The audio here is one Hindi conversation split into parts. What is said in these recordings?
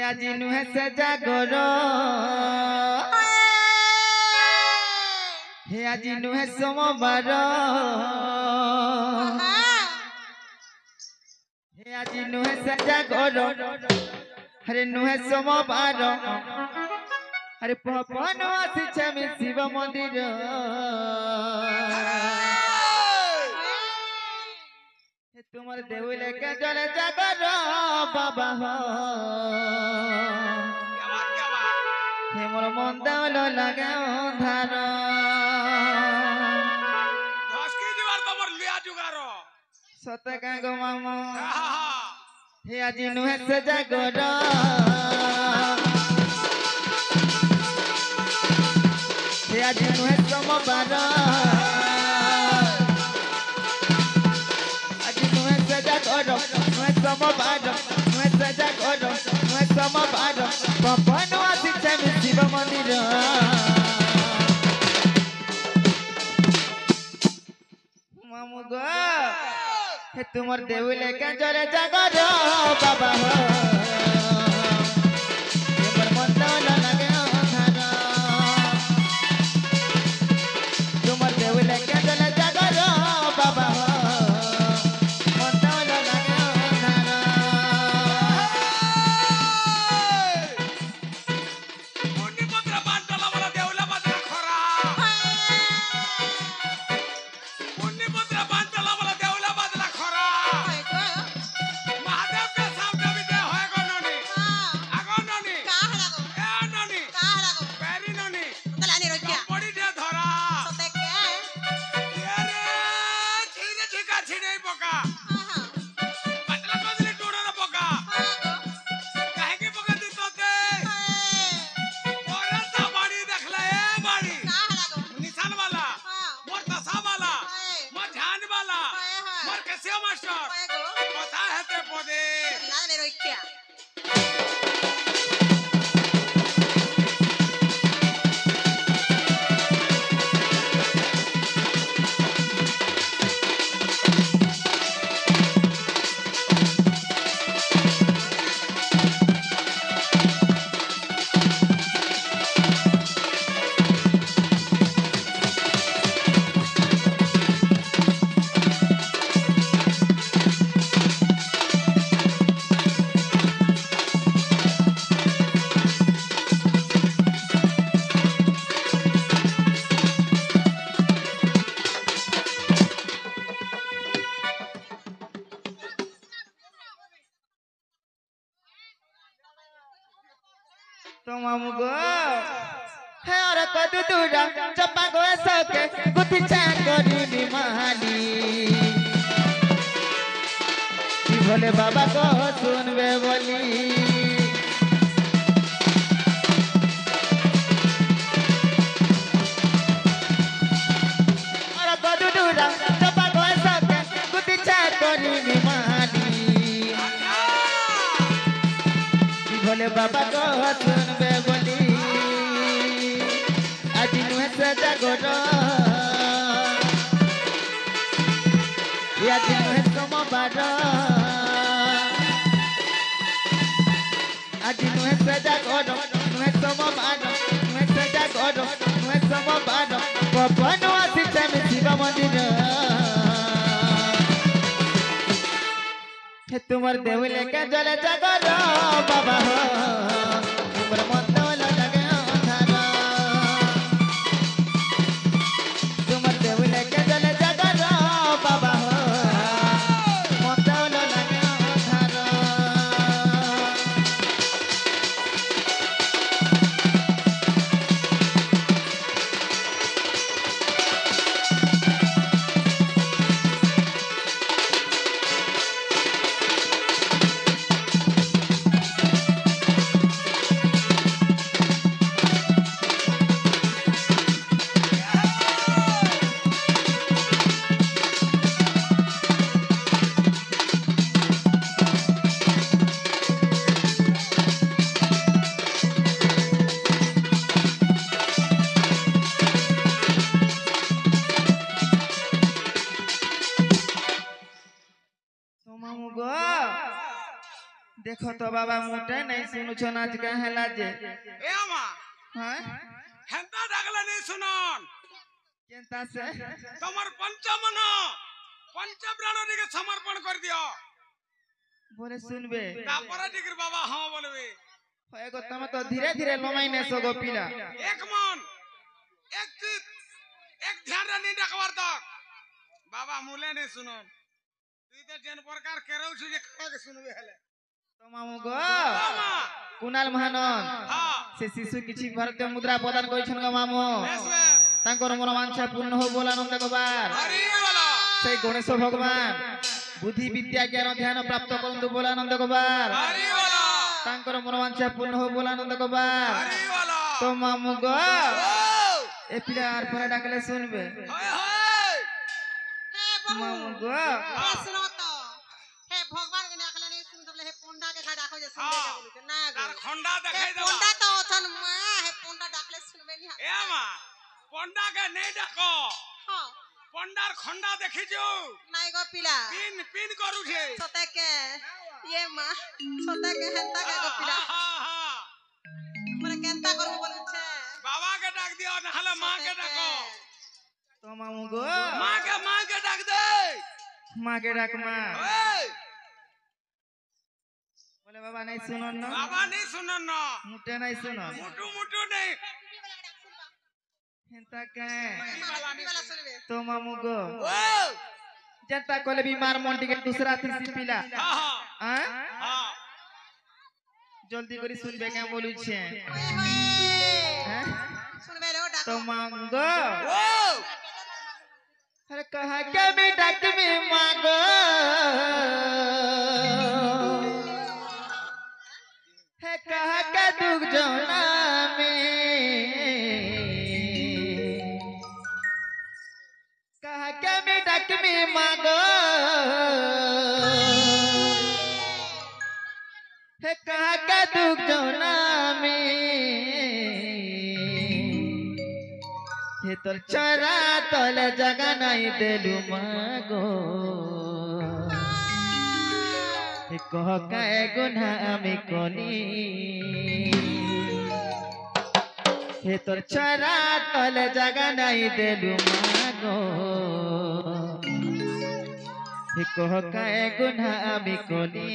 আজি নুহে সজা গর হে আজি নুহে সোমবার হে আজি নুহে সজা গর হরে নুহে সোমবার আরে পবন আসিছে আমি শিব মন্দির তোমার দেউলে কে জলে জাগর বাবা হে মোর মন দেউল লাগে অন্ধার সত গো মামা হে আজি নুহে সে জাগর হে আজি নুহে সোমবার পবন আসিছে আমি শিব মন্দির মামু গো হে তোমার দেউলে কে জলে জাগর বাবা তোমার মন দেউল লাগে অন্ধার তোমার দেউলে কে জলে জাগর বাবা মামু গো হে আর কত দূরা চপা গো সকে গুতি চা করিনি মালি কি বলে বাবা গো শুনবে বলি আর কত দূরা চপা গো সকে গুতি চা করিনি মালি কি বলে বাবা গো শুনবে বলি আজি নুহে সজা গর আজি নুহে সোমবার আজি নুহে সজা গর নুহে সোমবার নুহে সজা গর নুহে সোমবার পবন আসিছে আমি শিব মন্দির হে তোমার দেউলে কে জলে জাগর বাবা তোমার মন দেউল লাগে অন্ধার তোমার দেউলে কে জলে জাগর বাবা মন দেউল লাগে অন্ধার देखो तो बाबा मोटे नहीं सुनु छो नाच के हला जे ए अमा हां हेंता डागला नहीं सुनन केनता से तमर पंचमन पंचप्राण के समर्पण कर दियो बोले सुनबे तापर डिगर बाबा हां बोलबे एगो तम तो धीरे धीरे लोमाई ने सो गोपीला एक मन एक चित एक ध्यान रे नहीं डकवार तक बाबा मुले नहीं सुनन तुई तो जेन प्रकार केरौ छु जे खा के सुनबे हले तो मामू गो कुणाल महानन हां से शिशु किछि भारतीय मुद्रा प्रदान करिछन गो मामू तांकर मनोवांछा पूर्ण हो बोला नंद गोपाल हरि बोला से गणेश भगवान बुद्धि विद्या ज्ञान ध्यान प्राप्त करंतु बोला नंद गोपाल हरि बोला तांकर मनोवांछा पूर्ण हो बोला नंद गोपाल हरि बोला तो मामू गो ए पिलार पर डाकले सुनबे हाय हाय मामू गो सुनो तो हे भगवान के डाकले नहीं सुन तबले हे पोंडा के खा डाको जे सुनबे के बोलू ना तार खंडा देखाई देबा पोंडा तो अथन मां हे पोंडा डाकले सुनबे नहीं ए अमा पंडा के नहीं डाको हां पंडार खंडा देखि जो नाइ गो पिला पिन पिन करू छे सोते के ये मां सोते के हेंता के गो पिला मरे केंता करू बोलू छे बाबा के डाक दियो नहले मां के डाको तो मामू गो मां के डाक दे मां के डाक मां ओए बोले बाबा नहीं सुनन न बाबा नहीं सुनन न मुटे नहीं सुनन मुटू मुटू नहीं हेंता के वाला सुनबे तो मामू गो ओ जनता कोले बीमार मोंटी के दूसरा तीसरी पिला हां हां हां जल्दी करी सुनबे के बोलू छे हैं सुनबे रो डाको तो मांगो ओ अरे कहा के बेटा के में मांगो है कहा के दुख जोना में कहा के बेटा के में मांगो है कहा के दुख जोना में हे तोर चरा तोल जगह नहीं देलु मागो हे कह काए गुनाह में कोनी हे तोर चरा तोल जगह नहीं देलु मागो हे कह काए गुनाह में कोनी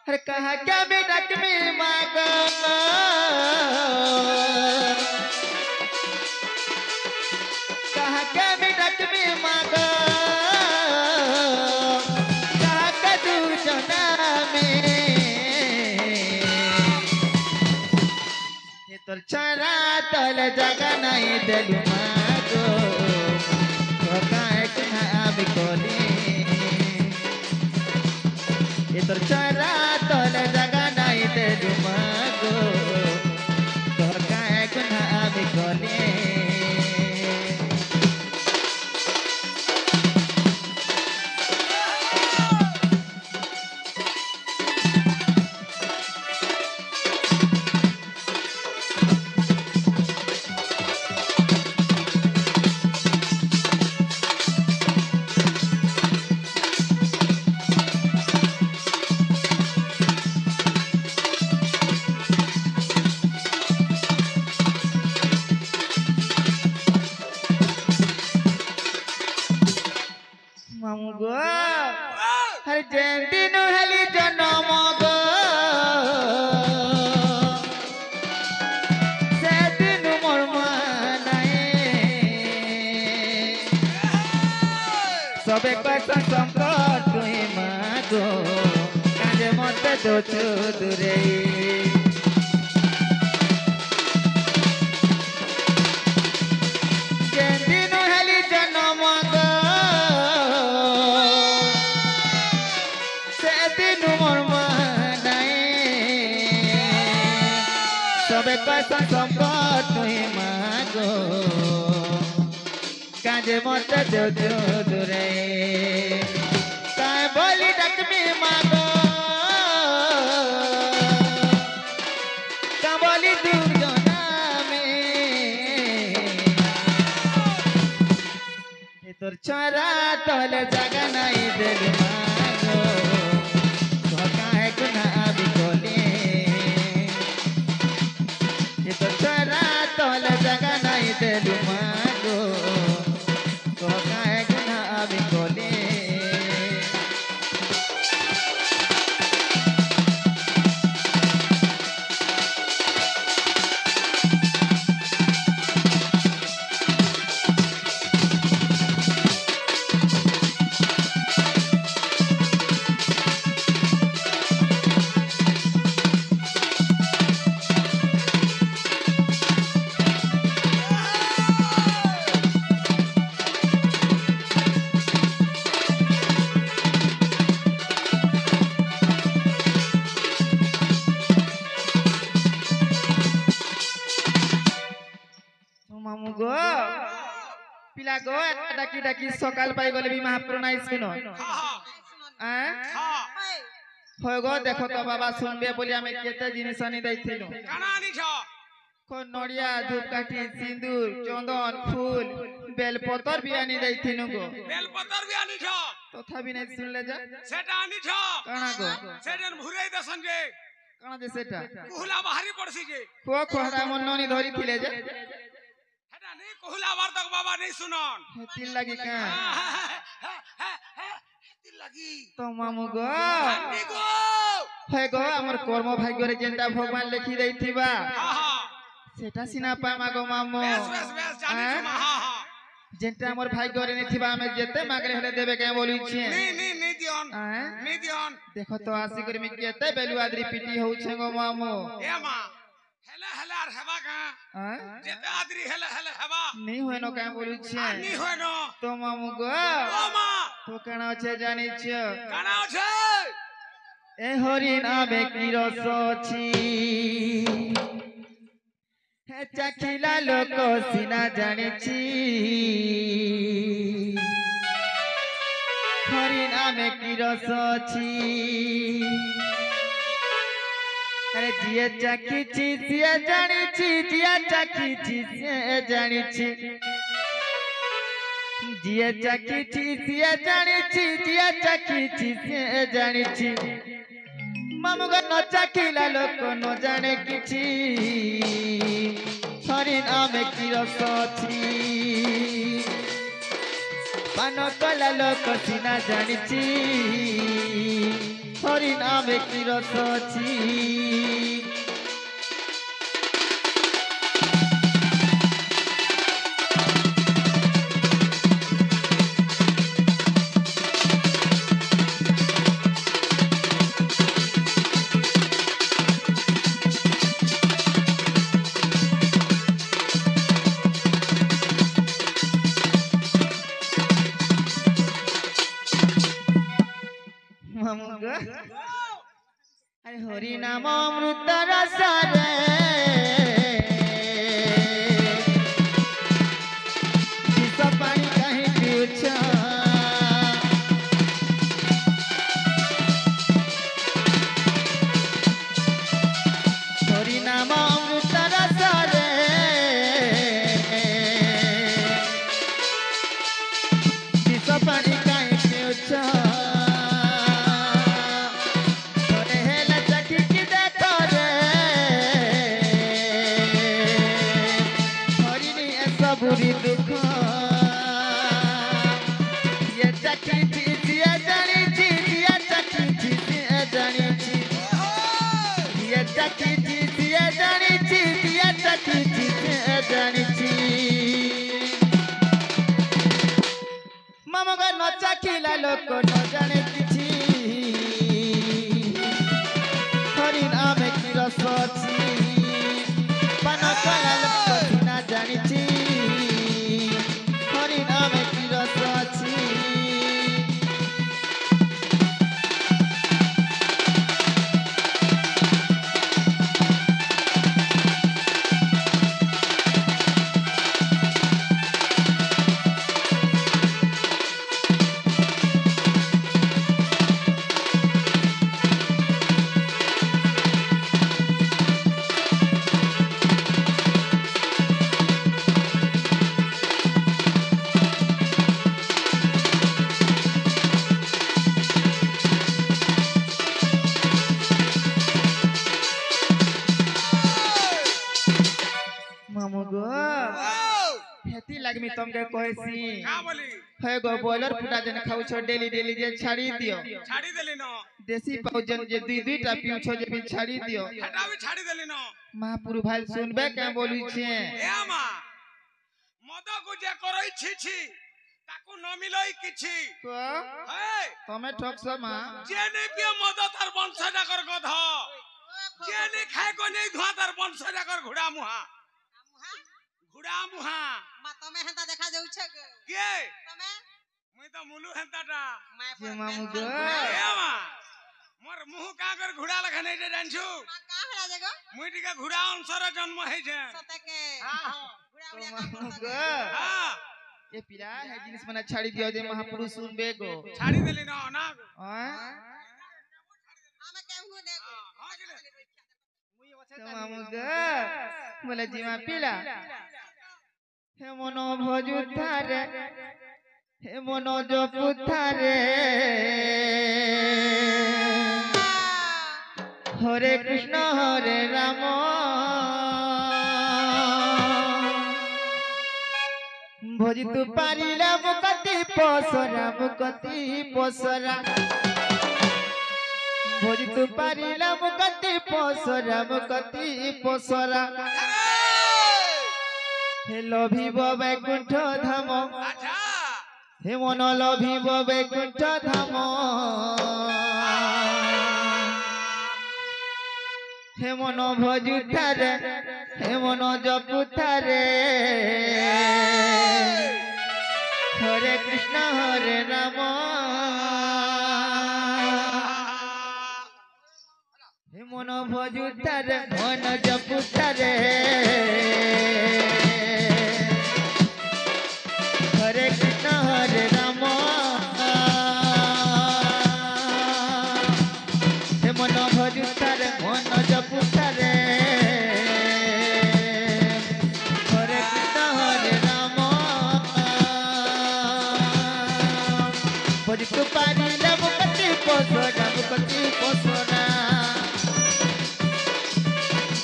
हर कहा क्या बेटा में मांगो कहा क्या बेटा में मांगो कहा का तू जना में ये तोर चरा तोल जगह नहीं देलु मांगो कहा एक नाम कोनी ये तोर चरा तोल जगह नहीं देलु मांगो कहा एक नाम कोनी मामू गो हर जयंती नु हली जनम गो से दिन मोर मानाए सबे कैसा संकट तुई मागो काजे मते दो दूरे जयंती नु हली जनम गो सबे कैसा संकट तुई मागो काजे मते दो दूरे काय बोली डक में मागो का बोली दूर जोना में तोर चरा तोल जगह नहीं देलु मागो কিলা গো ডাকি ডাকি সকাল পাই গলে বি মহাপ্রভু নাই শুনো হয় গো দেখো তো বাবা শুনবে বলি আমি কেতে জিনিস আনি দেইছিলু কানা আনিছ কোন নড়িয়া ধূপকাঠি সিঁদুর চন্দন ফুল বেলপতর বি আনি দেইছিলু গো বেলপতর বি আনিছ তথাপি নাই শুনলে যা সেটা আনিছ কানা গো সেটা ভুরাই দছন যে কানা যে সেটা কুহুলা বাহারি পড়ছি যে কোহড়া মন ননি ধরিছিলে যে সেটা নেই কুহুলা বার্তক বাবা নেই শুনন হেতির লাগি কা হেতির লাগি তো মামু গো আনি গো হয় গো আমার কর্ম ভাগ্যরে যেটা ভগবান লিখি দেইथिबा হ্যাঁ সেটা সিনা পাই মাগো মামু বেশ বেশ বেশ জানিছ মা হ্যাঁ হ্যাঁ যেটা আমার ভাগ্যরে নেथिबा আমি যেতে মাগলে হলে দেবে কে বলিছে নি দিয়ন নি দিয়ন দেখো তো আসি করে মি কেতে বেলু আদ্রি পিটি হউছে গো মামু এ মা হেলা হেলা আর হেবা কা যেতে আদ্রি হেলা হেলা হেবা নি হইনো কে বলিছে নি হয় ন তো মামু গো ও মা তো কেন আছে জানিছ কানা আছে এ হরি নামে কি রস ଅଛି হে চাখিলা লোক সিনা জানিছি হরি নামে কি রস ଅଛି আরে জিয়ে চাখিছি সিয়ে জানিছি জিয়া চাখিছি সিয়ে জানিছি জিয়ে চাখিছি সিয়ে জানিছি জিয়া চাখিছি সিয়ে জানিছি মামু গো ন চাখিলা লোক ন জানে কিছু হরি নামে কি রস ଅଛି পান কলা লোক সিনা জানিছি হরি নামে কি রস ଅଛି মামু গো আরে হরি নাম অমৃত রস রে বিষ পানি কাহি পিউছ হরি নাম অমৃত রস রে বিষ পানি কাহি পিউছ बुरी दुख ये चकी दिया जानी छी दिया चकी दिया जानी छी ये चकी दिया जानी छी दिया चकी दिया जानी छी मामा का न चखिला लोक न जाने किछि हरि नामे की रस अछि पान कला लोक सिना जानी छी हरि नामे की रस अछि मामू गो हेती लगमी तुमके कहसी का बोली हे गो बॉयलर फुटा जन खाउ छ डेली डेली जे छाड़ी दियो छाड़ी देली न देसी पाउजन जे दुई दुईटा पिउ छ जे भी छाड़ी दियो हटा भी छाड़ी देली न महापुरु भाई सुनबे के बोली छे ए मा मद को जे करई छी छी ताकू न मिलई किछि तो हे तमे ठकस मा जे नै पिए मद तार वंश जाकर गध जे नै खाए को नै धुआ तार वंश जाकर घोड़ा मुहा घोड़ा मुहा मा तमे हेंता देखा जाउ छ के तमे मुई तो मुलु हेंताटा जे मामू गो ए मा मोर मुह का कर घोड़ा लखा नै जे जानछु का हला जगो मुई टिका घोड़ा अंशर जन्म हे छे सते के हां हां घुड़ा तो उड़िया मामू काम गो हां ए पिला है जिनिस मने छाड़ी दियो जे महापुरुष सुनबे गो छाड़ी देली ना ना ଆମେ କେଉଁ ଦେଖ तो मामू गो बोले जीवा पिला हे मनो भजु थारे हे मनो जपु थारे हरे कृष्ण हरे राम भोजी तू पारिला मुकति पसरा भोजी तू पारिला मुकति पसरा हे लोभिब वैकुंठ धाम अच्छा हे मन लोभिब वैकुंठ धाम हे मन भजु थारे हे मन जपु थारे हरे कृष्ण हरे राम हे मन भजु थारे मन जपु थारे हरे कृष्ण हरे राम हे मन भजु थारे मन जपु थारे हरे कृष्ण हरे राम भजु पारिला मुकति पसरा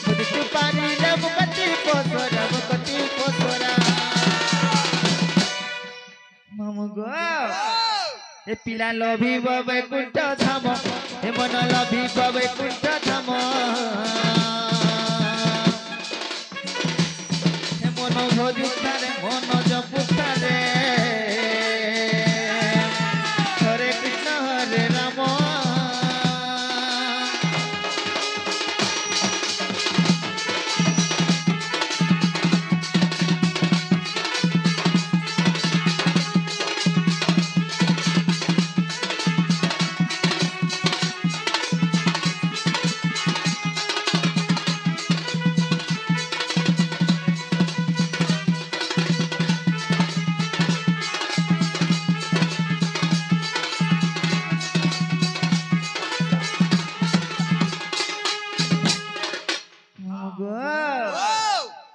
भजु पारिला मुकति पसरा मामू गो ए पिला लोभिब वैकुंठ धाम हे मन लोभिब वैकुंठ धाम हे मन भजु थारे मन जपु थारे हरे कृष्ण हरे राम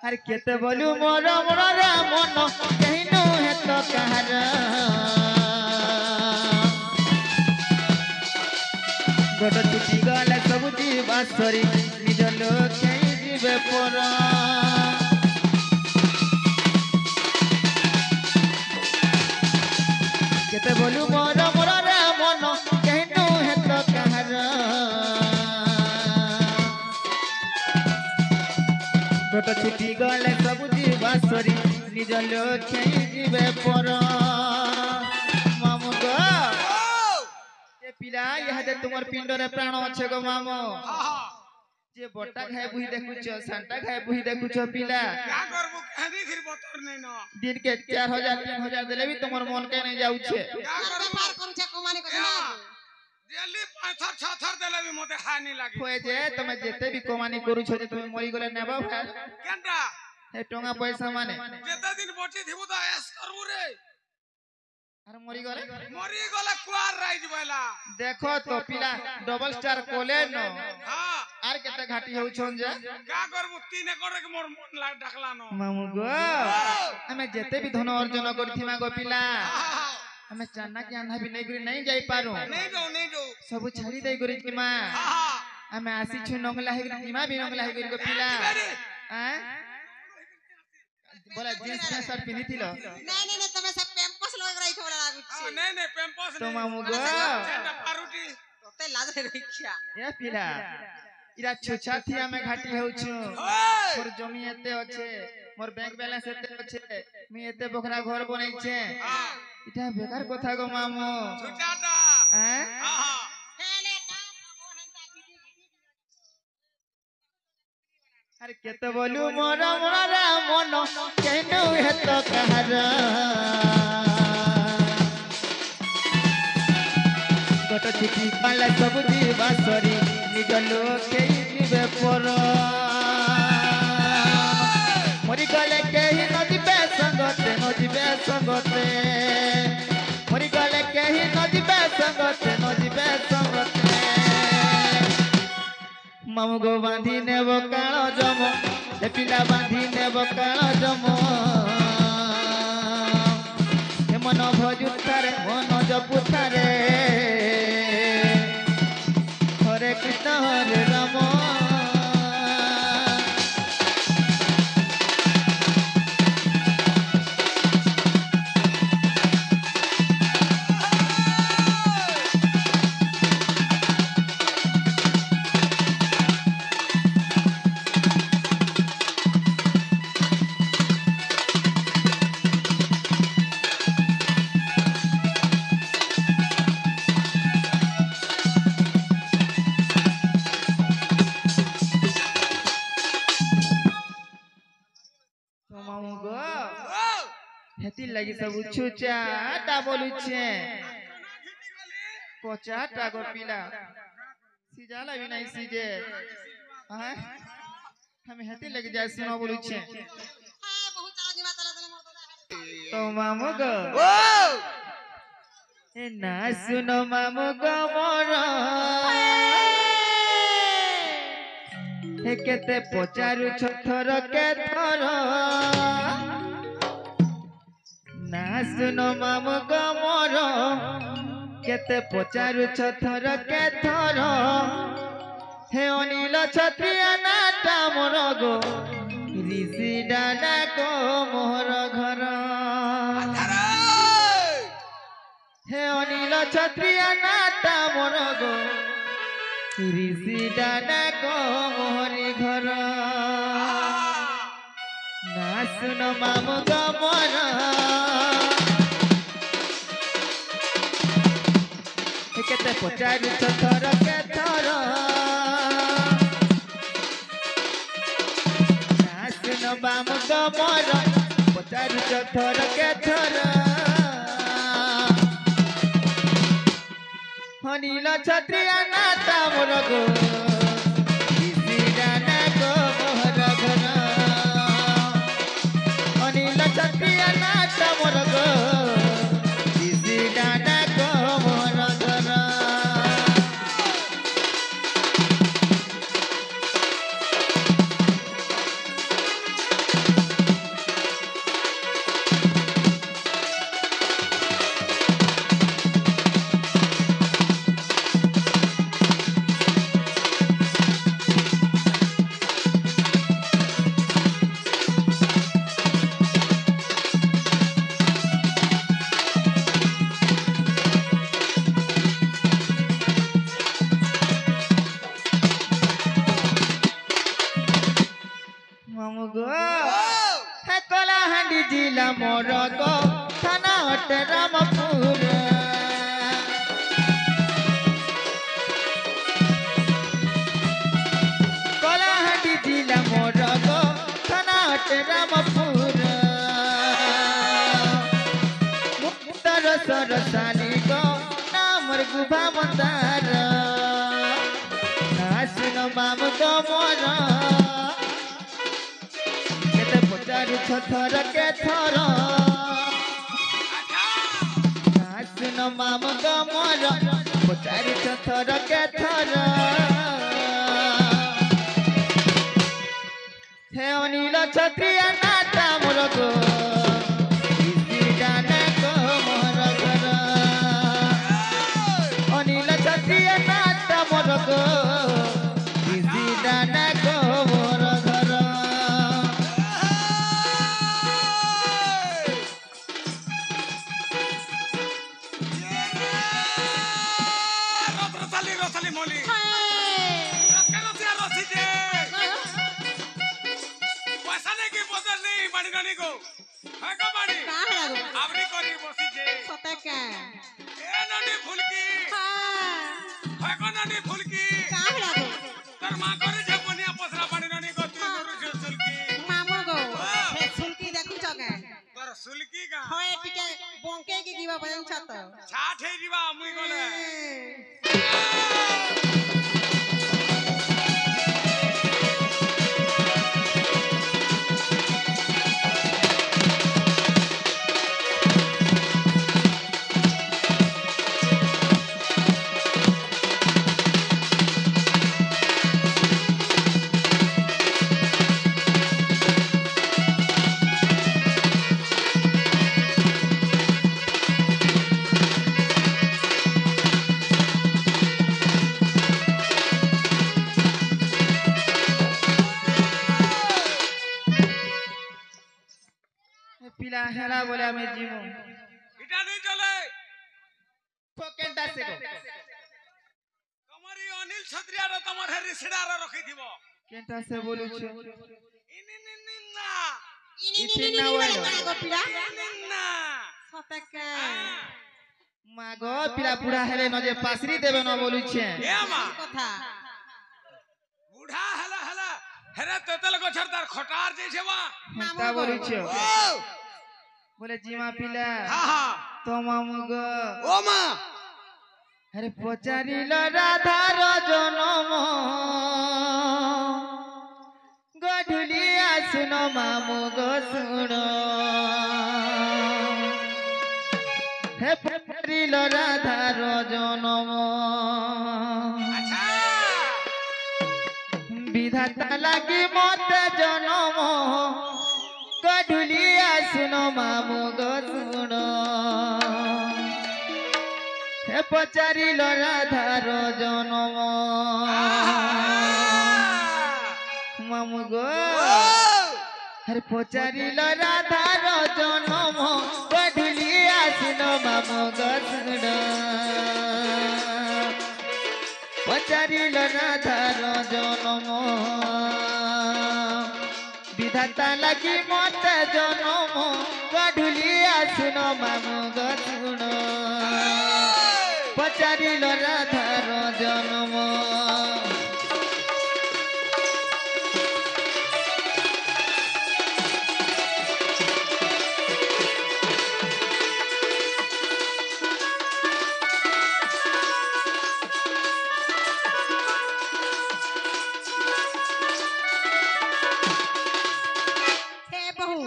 अरे केते बोलू मोर मोर रे मन कहिनो हे तो कहार गोट छुटी गले सब जीवा सरी निज लोक जीवे पर केते बोलू मोर मोर रे मन कहिनो हे तो कहार गोट छुटी गले सब जीवा सरी निज लोक जीवे पर मामू गो ए पिला यहादे तुमर पिंड रे प्राण अच्छे गो मामू जे बटा खाए बुही देखुछ सांटा खाए बुही देखुछ पिला क्या करबो कहीं फिर बतर नहीं न दिन के 4000 3000 देले भी तुमर मन के नहीं जाउछे क्या करबो पार करू छे कुमानी को ना डेली 5 थर 6 थर देले भी मते हानि लागे होए जे तमे जेते भी कमानी करूछ जे तुम मरी गले नेबा केनटा हे टंगा पैसा माने जेते दिन बची थिबु त एस करबु रे अरे मरी गले कुआर राइज बैला देखो तो पिला डबल स्टार कोले न हां आर केते घाटी होउ छन जे का करबु 3 एकड़ के मोर मन लाग डाकला न मामू गो हमें जेते भी धन अर्जन करथिमा गो पिला हमें चाना के आंधा भी नहीं जाई पारो नहीं दो सब छाड़ी दे गुरी की मां हां हमें आसी छु नंगला है की मां भी नंगला है गुरी को पिला हैं बोला जींस में शर्ट पिनी थिलो नहीं तमे सब पेम्पस लग रही थोड़ा लागु छे नहीं पेम्पस तो मामू गो सेटा पारुटी तोते लाज रे रखिया ए पिला इरा छुछा थी हमें घाटी होउ छु मोर जमी एते अच्छे मोर बैंक बैलेंस एते अच्छे मी एते बखरा घर बनाई छे इटा बेकार कथा गो मामू छुटाटा हैं हां हेले का वो हंता गिडी अरे केते बोलू मोर मोर मन केनु हेत कहर गोट चिठी पाले सब जीवा सरी निज लोके जीवे पर मरी गले केही नदी पे संगते न जीवे संगते मरी गले कहीं नजिबे संगते नजिबे संगते मामू गो बांधी नेब कालो जम ए पिला बांधी नेब कालो जम ए मन भजुथारे मन जपुथारे हरे कृष्ण हरे राम हेती लगी सब छुचा टा बोलुछे कोचा टा गो पिला सिजाला भी नहीं सिजे हां हम हेती लगी जाय सुनो बोलुछे हां बहुत चाला जीवा तला तला मरदा तो मामू गो ए ना सुनो मामू गो मोर हे केते पचारु छथर के थर ना सुनो मामू गो मोर केते पचारु छथर के थर हे अनिल छत्रिया नाटा मोर गो ऋषि डाडा को मोर घर हे अनिल छत्रिया नाटा मोर गो ऋषि डाडा को मोहरी घर ना सुनो मामू गो मोर केते पचारु छथर के थर ना सुनो मामू गो मोर पचारु छथर के थर अनिल छत्रिया नाटा मोर गो ऋषि डाडा को मोहर घर अनिल छत्रिया नाटा मोर गो ऋषि डाडा को मोहर घर मामू गो है कलाहांडी जिला मोर गो थाना हटे रामपुर कलाहांडी जिला मोर गो थाना हटे रामपुर मुक्तर सरसानी गो नामर गुभा मंदार ना सुनो मामू गो मोर पचारु छथर के थर ना सुनो मामू गो मोर पचारु छथर के थर हे अनिल छत्रिया नाटा मोर गो ऋषि डाडा को मोहर घर अनिल छत्रिया नाटा मोर गो ऋषि डाडा को मोहर घर रसली मोली पैसा नहीं की बदल नहीं बाड़ी गाड़ी को है का बाड़ी आवरी करी बसी जे सते के ए ननी फुलकी है को ननी फुलकी का हेला गो तर मां करे जे बनिया पसरा बाड़ी ननी को तू गुरु सुलकी मामू गो हे सुलकी देखु जगे तर सुलकी का होए टिके बोंके के जीवा बजन छत छाठ हे जीवा मुई गले हेला बोले हमें जीमो इटा नहीं चले तो केंटा से को तुम्हारी अनिल छत्रिया रो तुम्हार हेरी सिडा रो रखी थीबो केंटा से बोलू छ इनिनिनिना इथिन ना वालो गोपिला इनिनिना सतके मागो पिला बुढ़ा हेले न जे पासरी देबे न बोलू छे ए मा কথা बुढ़ा हला हला हेरे तेतल गछर तार खटार जैसे वा ता बोलू छ ओ बोले जीमा पिला हां हां तो मामू गो ओ मा अरे पचारिल राधार जनम गढुलिया सुन मामू गो सुन हे पचारिल राधार जनम अच्छा विधाता लागी मत जनम गढुलिया सुन मामू गो सुन हे पचारिल राधार जनम मामू गो हरे पचारिल राधार जनम गढुलिया सुन मामू गो सुन पचारिल राधार जनम विधाता लगी मत जनम गढुलिया सुन मामू गो सुन पचारिल राधार जनम हे बहु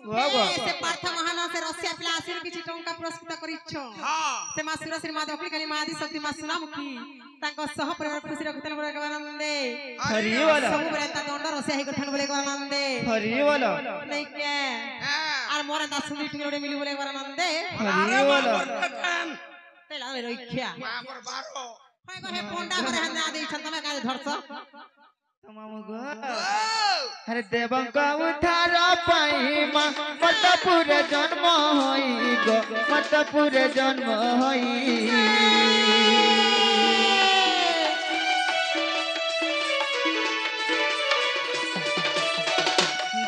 बाबा से पार्थ महाना से रसिया पिला आशीर किछि टंका पुरस्कृत करिछ हां से मा सुरश्री मा दखली काली मा आदि शक्ति मा सुनामुखी ताको सह परिवार खुशी रखतन बोले के आनंदे हरि बोलो सब बरे ता दंड रसिया ही गठन बोले के आनंदे हरि बोलो नहीं के আর মোরে দা সুনি টিঙ্গড়ে মিলি বলে একবার আনন্দে हरि बोलो তেলা রে রইখিয়া बाबर बारो হয় গো হে পন্ডা করে হান না দেই ছন্তমে কাজে ধরছ मामू गो हरे देवंक उद्धार पाई मतपुर जन्म होई गो मतपुर जन्म होई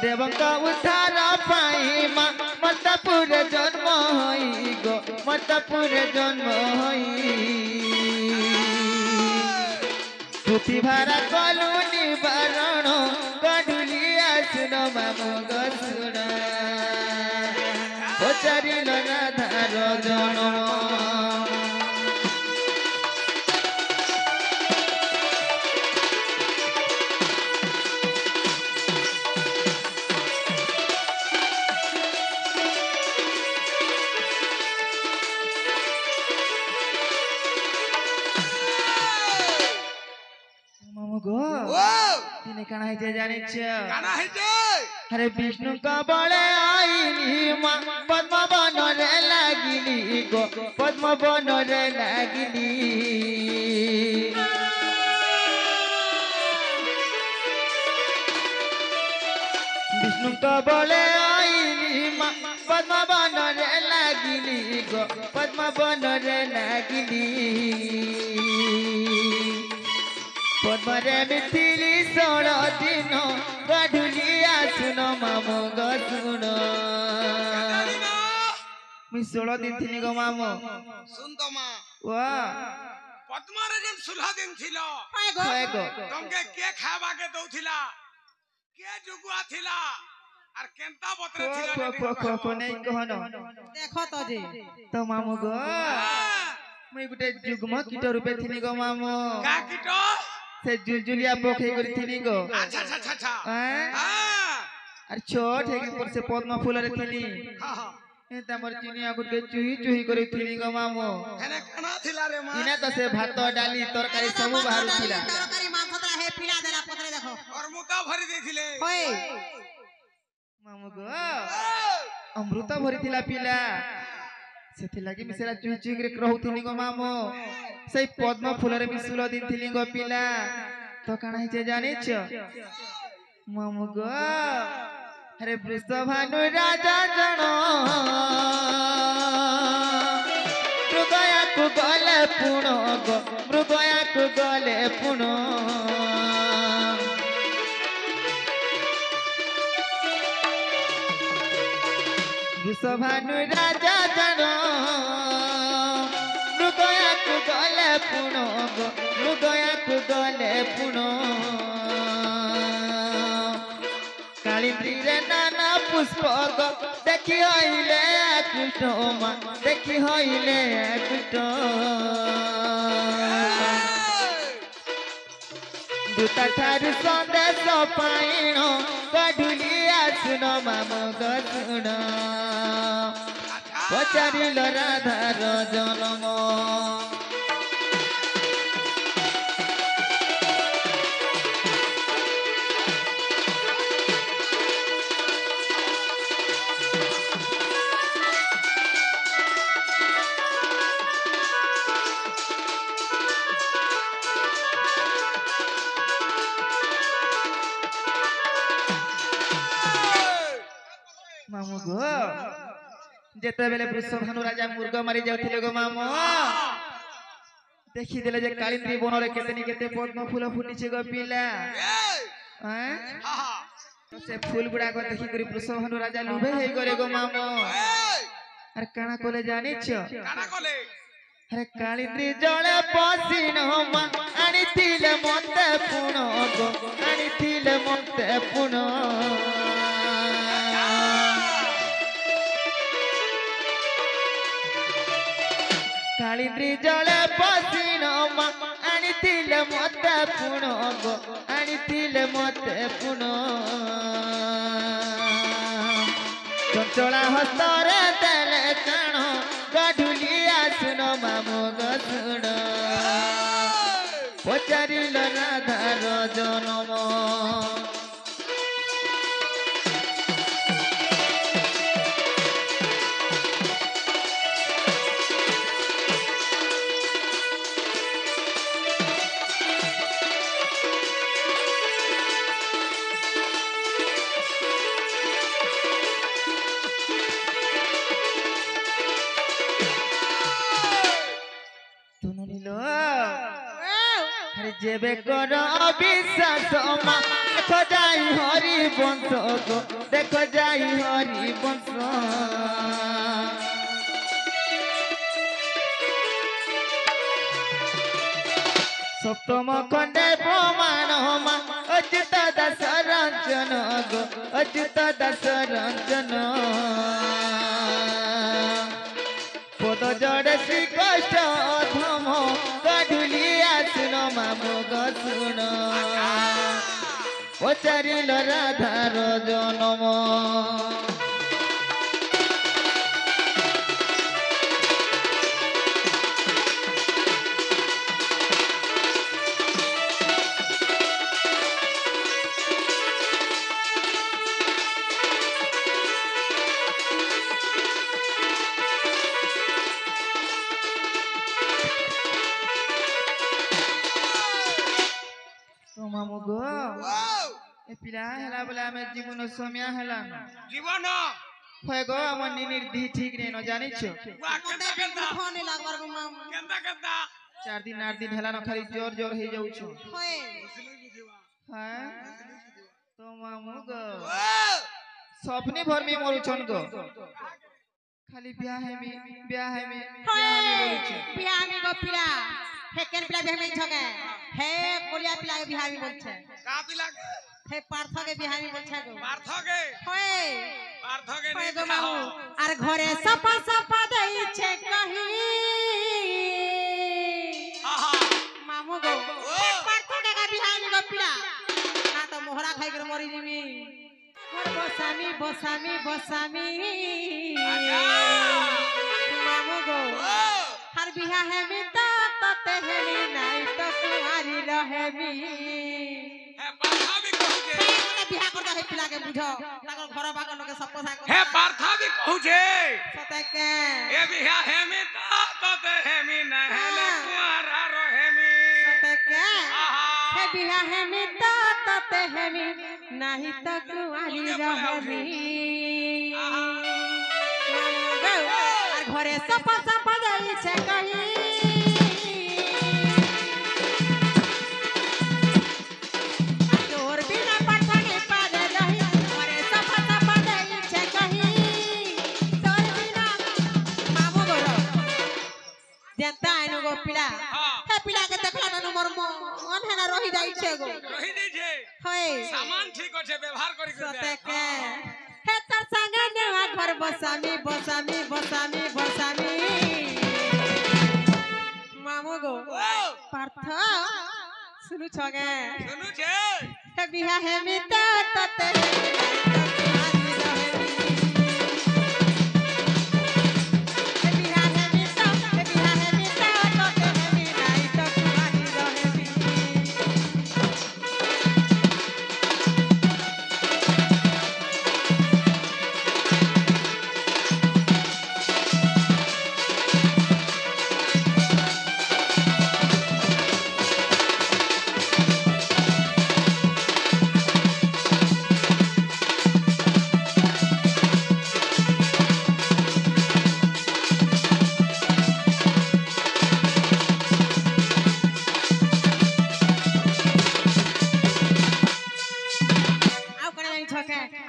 देवंक उद्धार पाई मतपुर जन्म होई गो मतपुर जन्म होई पृथ्वीभारा कलु निवारण गढुलिया सुन मामू गो सुन पचारिल राधार जनम मामू गो ओ तिने काना है जाने छ गाना है जे हरे विष्णु का बड़े आईली पद्म बन रे लागिली गो पद्म बन रे लागिली विष्णु का बड़े आईली पद्म बन रे लागिली गो पद्म बन रे लागिली पद्मरे मिथिली 16 दिन गढुलिया सुन मामू गो सुन मी 16 दिन थिनी गो मामू सुन तो मा वाह पद्मारे जन 16 दिन थिलो হয় গো হয় गो तुमके के खावा के दउथिला के जुगुआ थिला আর কেনতা বতরে थिला को नहीं कहनो দেখো তো যে तो मामू गो मैं गुटे जुगम कीट रूपे थिनी गो मामू का कीटो से जुलजुलिया पोखई गरी थिनी गो अच्छा अच्छा अच्छा अच्छा हां हां अरे छोट है पर से पद्म फूल रे थिनी हां हां ए तमर चिनिया गुटे चुही चुही करी थिनी गो मामू हेने कना थिला रे मा इना तो से भात डाली तरकारी सब बाहर थिला তরকারি মাংস তলা হে পিলা দেলা পত্রে দেখো और मुका भरी देथिले হয় मामू गो अमृत भरी थिला पिला सेथि लागि मिसेरा चुही चुही करे रहउथिनी गो मामू सही पद्म फूल रे मिसुलो दिन थिनी गो पिला तो काना हे जाने छ मामू गो अरे वृषभानु राजा जन मृगया को गले पुण मृगया को गले पुण वृषभानु राजा जन मृगया को गले पुण मृगया को गले पुण कालिंदी रे नाना पुष्प देखी हईले कृष्ण मा देखी हईले कृष्ण दूता ठारू संदेश पाइण गढुली आसुन माम गसुण पचारिल राधार जन्म मामू गो जेते बेले वृषभानु राजा मुर्ग मारी जाउथिले गो मामू देखि देले जे कालिंदी वन रे केतनी केते पद्म फूल फुटिছে गो पिला हैं से फूल गुडा को देखि करी वृषभानु राजा लुभे हे गरे गो मामू अरे काना कोले जानि छ काना कोले अरे कालिंदी जळे पसिन मा आनिथिले मते पुण गो आनिथिले मते पुण कालिंदी जळे पसिन मा आनिथिले मते पुण गो आनिथिले मते पुण चंचला हस्तरे देले काण गढुली आसुन मामू गसुण पचारिल राधार जन्म अरे जेबे कर अविश्वास मा देखो जाई हरि वंश गो देखो जाई हरि वंश सप्तम खंडे प्रमाण मा अच्युत दास रंजन गो अच्युत दास रंजन पद जड़े श्री कष्ट अधम गढुली आसुन मामू गसुण पचारिल राधार जन्म मामू गो ए पिला हला बोला में जीवन समय हला जीवन होय गो हमर निनिर्धि ठीक रे न जानि छ वा केंदा केंदा फोन लागवर गो मामू केंदा केंदा 4 दिन 8 दिन हला न खाली जोर जोर हे जाउ छ होय हां तो मामू गो सपने भर में मरु छन गो खाली ब्याह है में बोलु छ बियाह में गो पिला हे केन पिला बियाह में छगे हे कोलिया पिला के बियाह में बोल छ का पिला के हे पार्थ के बियाह में बोल छ गो पार्थ के होय नहीं गो मामू आर घरे सपा सपा दई छे कही मामू गो पार्थ के बियाह में गो पिला ना तो मोहरा खाई कर मरी जीवी घर बसामी मामू गो हर बियाह है में तो तते है नहीं तो कुमारी रहे मी है पार्था भी कहू जे बियाह कर दे पिला के बुझो ताकर घर बाग लोग सब पोसा हे पार्था भी कहू जे सते के ए बियाह है में तो तते है मी नहले कुआरा रहे मी सते के आहा हे बिहा है मिता तते है मी नहीं तो कुआरी रहबी আর ঘরে সফা সফা যাইছে কহি তোর বিনা পাঠানে পারে রহি ঘরে সফা সফা যাইছে কহি তোর বিনা মামু গো যেতা এনু গো পিলা হে পিলা কে দেখলা না মোর মন হেনা রহি যাইছে গো রহি দিছে হয় সামান ঠিক আছে ব্যবহার করি সতে কে হে তোর সঙ্গে নেওয়া ঘর বসামি বসামি বসামি বসামি মামু গো পার্থ শুনু ছগে শুনু ছে হে বিহা হে মিতে ততে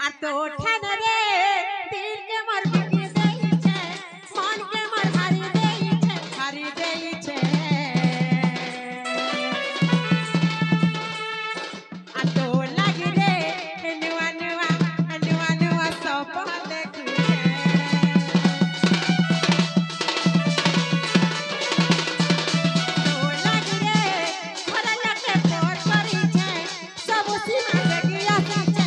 আর তো ঠান রে দিল কে মর বিকি দেইছে মন কে মর হারি দেইছে আর তো লাগি রে নুয়া নুয়া সপ দেখুছে তো লাগি রে ঘরে লাগে পর করিছে সব সীমা দেখি আসছে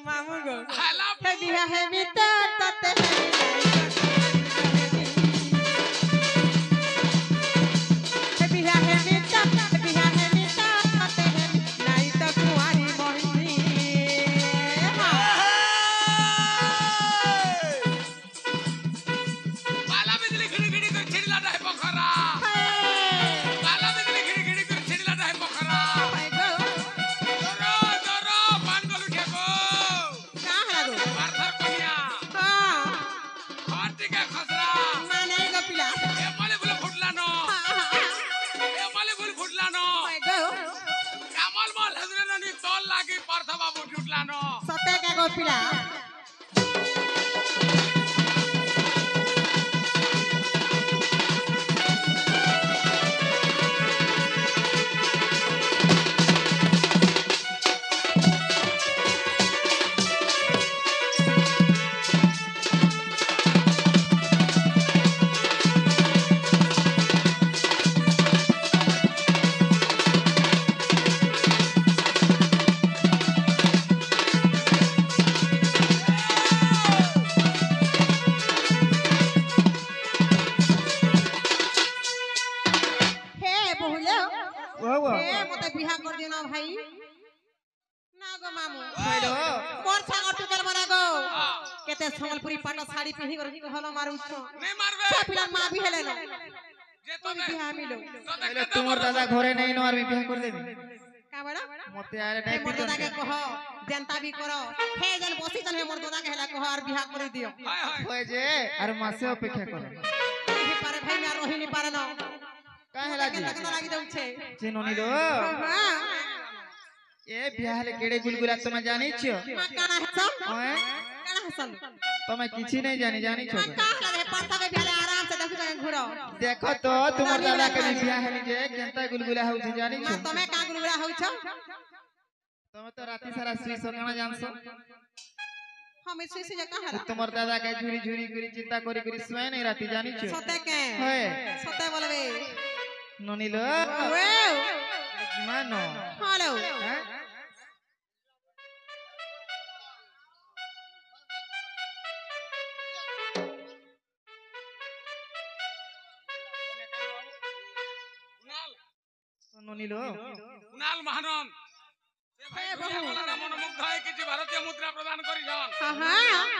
Mamu go. Heavy heavy tate heavy heavy tate nahi to kuari mohini बाला बिजली खिड़ी खिड़ी कर छिड़ला है पोखरा बाला बिजली खिड़ी खिड़ी कर छिड़ला है पोखरा दरो दरो पान को उठे को का है गो पार्थर कन्या हां हाटी का खसरा माने गो पिला ए माले बोले फुटला नो ए माले बोले फुटला नो गो कामल बोल हजरे ननी तोल लागी पार्थ बाबू फुटला नो सते के गो पिला মতে বিহা কর দিন ভাই না গো মামু কইলো মোর সাঙ্গ টুকেল বনা গো কেতে সম্বলপুরি পাট শাড়ি পিহি কর হলো মারুছ नहीं मारबे পিলা মা বি হেলে না जे তো तोबे বিহা মিলো কইলো তোমার দাদা ঘরে নাই নো আর বিবাহ করে দেবি কা বড় মতে আরে হে নাই মোর দাদা কে কহ জনতা বি করো হে জন বসি চল হে মোর দাদা কে হেলা কহ আর বিহা করে দিও हाय हाय কই যে আর মাসে অপেক্ষা করে হি পারে ভাই না রহিনি পারে না কা হেলা জি কেন লাগি দউছে চিনো নিলো হ্যাঁ এ বিহালে কেড়ে গুলগুলা তুমি জানিছো মা কানা হসন ওয়ে কানা হসন তুমি কিছু নাই জানিছো কা লাগে পাতা কে বিহালে আরাম से দেখু যাই ঘুরো দেখো তো তোমার দাদা কে বিহালে যে কেনতা গুলগুলা হউছে জানিছো মা তুমি কা গুলগুলা হউছ তুমি তো রাতি সারা শুই সকানা জানছো हम इस से का हला তোমার দাদা কে ঝুরি ঝুরি করে চিন্তা করে করে শুয়ে নাই রাতি জানিছো सते के হয় सते बोलबे ননিলো ओए मानो हेलो हैं? ननिलो कुणाल महानंद से भाई भैया गलाना मनमुग्ध है कि भारतीय मुद्रा प्रदान करी जान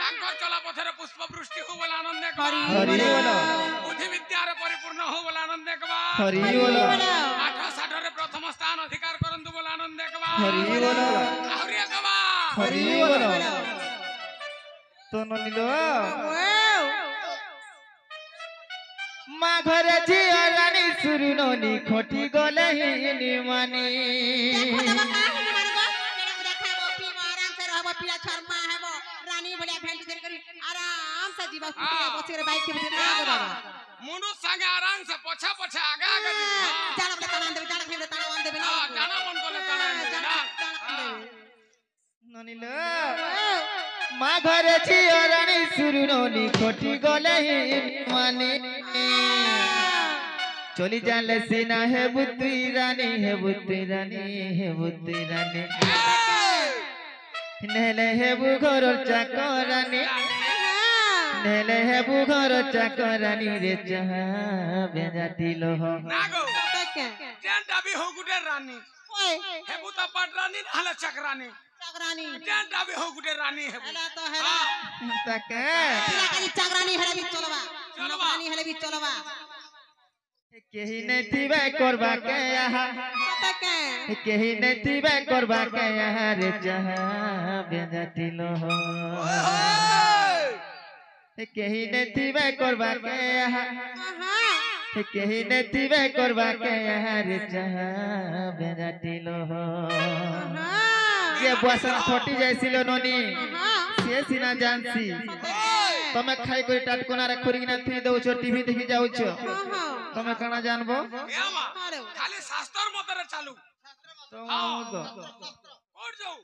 तांकर चला पथरे पुष्प वृष्टि हो बोला आनंद देखबा हरि बोलो बुद्धि विद्या रे परिपूर्ण हो बोला आनंद देखबा हरि बोलो आठ साठ रे प्रथम स्थान अधिकार करंतु बोला आनंद देखबा हरि बोलो आहुरी एकबा हरि बोलो तो ननिलो मा घरे झिया रानी सुरु ननी खटी गले हिनी मानी देखो दबा का है मार गो मेरा देखा वो पी आराम से रहबो पिया शर्मा हेबो रानी बढ़िया भेंट करी आराम से जीवा पिया बस करे बाइक के भीतर ना गो बाबा मुंडू संगे आराम से पछा पछा आगे आगे जाना बता ताना देबे जाना खेबे ताना वन देबे ना हां जाना मन कोले ताना ननिलो मा घरे झिया रानी सुरु ननी खटी गले हिनी मानी चली जाले सीना है बुद्धि रानी है बुद्धि रानी है बुद्धि रानी नेले है बुघर चाकरानी नेले है बुघर चाकरानी रे चाहा बेजाती लोह नागो के जेन दाबी हो गुडे रानी ओए हे बुता पाट रानी हला चक्रानी चागरानी जेन दाबी हो गुडे रानी हे हेला तो हेला तके पिला के चागरानी हेला भी चलबा चलबा। नौकरानी हेला भी चलबा केही नहीं थीबे करबा के यहाँ तके केही नहीं थीबे करबा के यहाँ रे चाहा बेजाती लोह केही नहीं थीबे करबा के यहाँ हां केही नहीं थीबे करबा के यहाँ रे चाहा बेजाती लोह हां जे बसन फटी जाइसिलो ननी हां से सिना जानसी तमे खाई कोई टाटकोना रे खोरी ना थी दउछो टीवी देखि जाउछो हां तमे कना जानबो एमा खाली शास्त्र मतरे चालू तो कोड जाऊ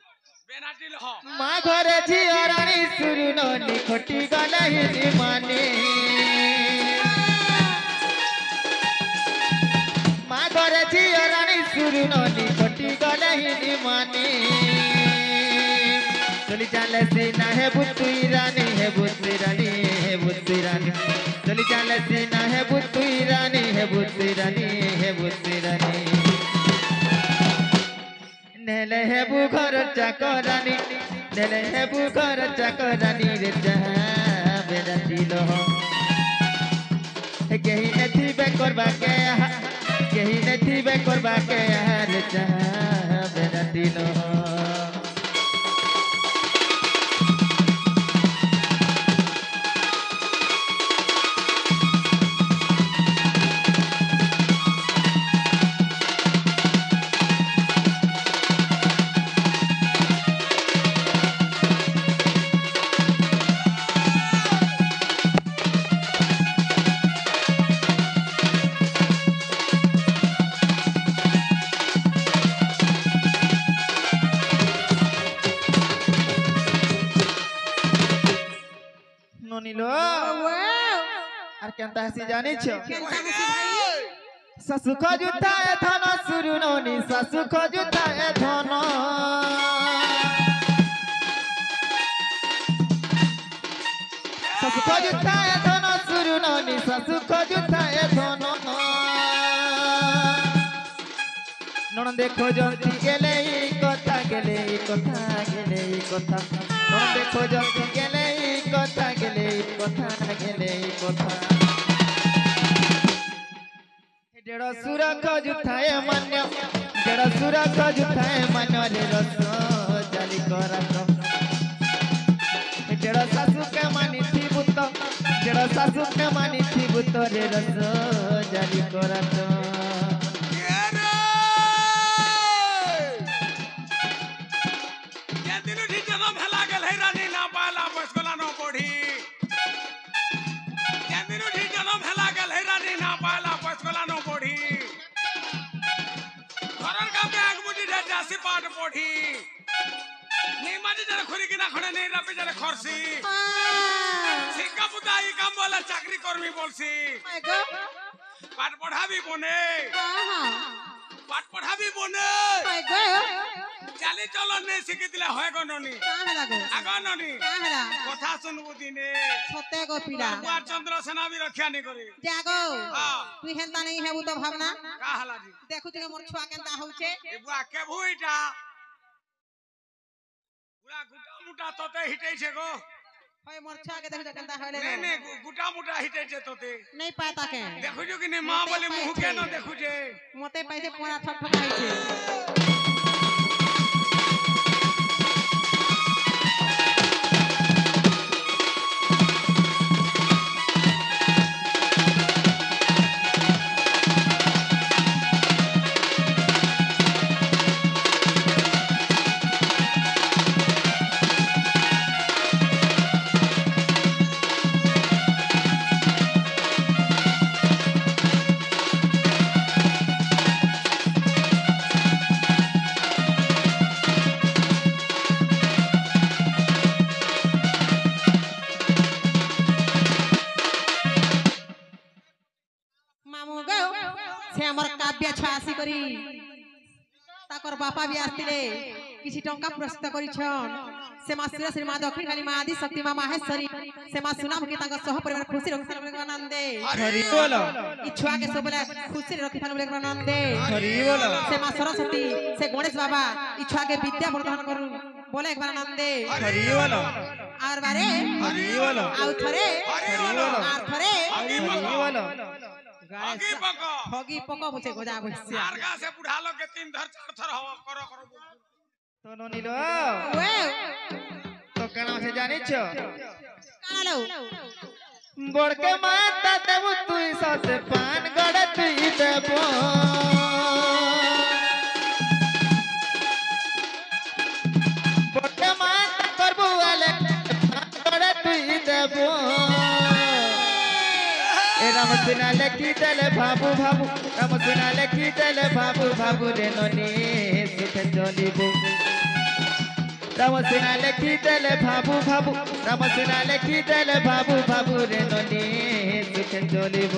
बेनाटी लह मा घरे झिया रानी सुरु ननी खटी गले हिनी मानी मा घरे झिया रानी सुरु ननी खटी गले हिनी मानी चली जाले सीना है बुद्धि रानी है बुद्धि रानी है बुद्धि रानी चली जाले सीना है बुद्धि रानी है बुद्धि रानी है बुद्धि रानी नेले है बुघर चाकरानी नेले है बुघर चाकरानी रे चाहा बेजाती लोह केही नहीं बे करबा के केही नहीं बे करबा के रे चाहा बेजाती लोह ननिलो আর কেনতা হাসি জানিছ শাশু খজুতায় ধন সুরু ননি শাশু খজুতায় ধন শাশু খজুতায় ধন সুরু ননি শাশু খজুতায় ধন ননদে খোঁজন্তি গেলে এই কথা গেলে এই কথা গেলে এই কথা ননদে খোঁজন্তি গেলে এই কথা গেলে এই কথা গেলে এই কথা डेढ़ सुर खजुथाए मान्य डेढ़ सुर खजुथाए मान्य रे रस जाली करत डेढ़ सासु के मानी थी बुत डेढ़ सासु के मानी थी बुत रे रस जाली करत ये दिनु ढी जन्म भेला गेल है रानी ना पाला बसकोला न पढ़ी ये दिनु ढी जन्म भेला गेल है रानी ना पाला बसकोला न पढ़ी घरर का बैग मुटी ढे जासी पाठ पढ़ी नहीं माजी जरे खुरी किना खड़े नहीं रपी जरे खरसी सिंगा बुदाई काम वाला चाकरी कर्मी बोलसी पाठ पढ़ाबी बने পাঠ পঢ়াবি বনে হয় গো চালি চলন নে শিখি দিলে হয় গো ননি কাহে লাগো আগ ননি কাহে লা কথা শুনবু দিনে সতে গো পিড়া কুমার চন্দ্র সেনা বি রক্ষা নি করে জাগো হ্যাঁ তুই হেনতা নাই হেবু তো ভাবনা কা হালা জি দেখু তুই মোর ছুয়া কেনতা হউছে এ বুয়া কে ভুইটা পুরা গুটা মুটা তোতে হিটেছে গো হয় মোর ছুয়া কে দেখু তো কেনতা হইলে নে নে গুটা মুটা হিটেছে তোতে নাই পায় তাকে দেখুছো কি নে মা বলে মুহ কেন দেখুছে মতে পাইছে পোড়া ছটফটা হইছে মামু গো সে আমার কাব্য ছাসি করি তাকর বাপা বি আসতিলে কিছু টঙ্কা প্রস্তুত করিছন সে মা সুরেশ্বরী মা দক্ষিণ কালী মা আদি শক্তি মা মাহেশ্বরী সে মা সুনাম কি তাঙ্ক সহ পরিবার খুশি রক্ষি বলে আনন্দে হরি বল ই ছুয়া কে সবলে খুশি রক্ষি বলে আনন্দে হরি বল সে মা সরস্বতী সে গণেশ বাবা ই ছুয়া কে বিদ্যা প্রদান করু বলে একবার আনন্দে হরি বল আর বারে হরি বল আউ থরে হরি বল আর থরে আগে হরি বল আগে পক হগি পক বসে গজা বসছে আর গা সে বুড়া লোক কে তিন ধর চার থর হওয়া করো করো তো ননিল ওয়ে তো কেন আছে জানিছ কানালো বড়কে মাতা দেব তুই সসে পান গড়ে তুই দেব বড়কে মাতা করবু আলে পান গড়ে তুই দেব এ রাম সিনা লেখি দেলে ভাবু ভাবু রাম সিনা লেখি দেলে ভাবু ভাবু রে ননি সুখে চলিব রাম সিনা লেখি দেলে ভাবু ভাবু রাম সিনা লেখি দেলে ভাবু ভাবু রে ননি সুখে চলিব